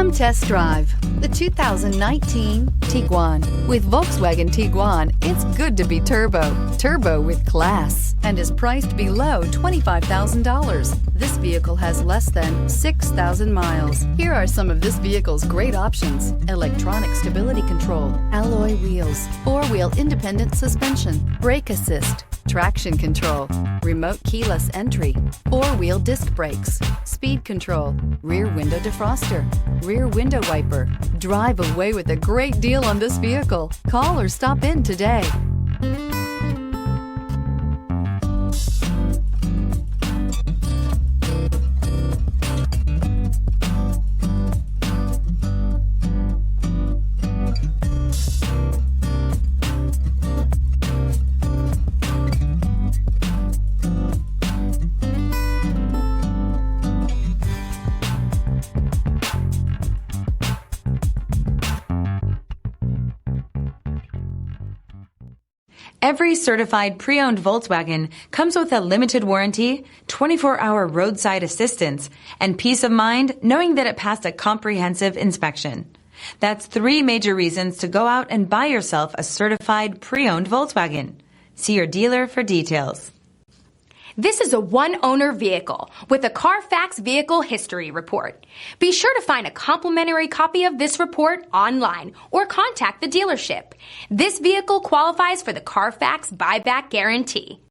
Come test drive the 2019 Tiguan. With Volkswagen Tiguan, it's good to be turbo with class, and is priced below $25,000. This vehicle has less than 6,000 miles. Here are some of this vehicle's great options: electronic stability control, alloy wheels, four-wheel independent suspension, brake assist, traction control, remote keyless entry, four-wheel disc brakes, speed control, rear window defroster, rear window wiper. Drive away with a great deal on this vehicle. Call or stop in today. Every certified pre-owned Volkswagen comes with a limited warranty, 24-hour roadside assistance, and peace of mind knowing that it passed a comprehensive inspection. That's 3 major reasons to go out and buy yourself a certified pre-owned Volkswagen. See your dealer for details. This is a one-owner vehicle with a CARFAX Vehicle History Report. Be sure to find a complimentary copy of this report online or contact the dealership. This vehicle qualifies for the CARFAX Buyback Guarantee.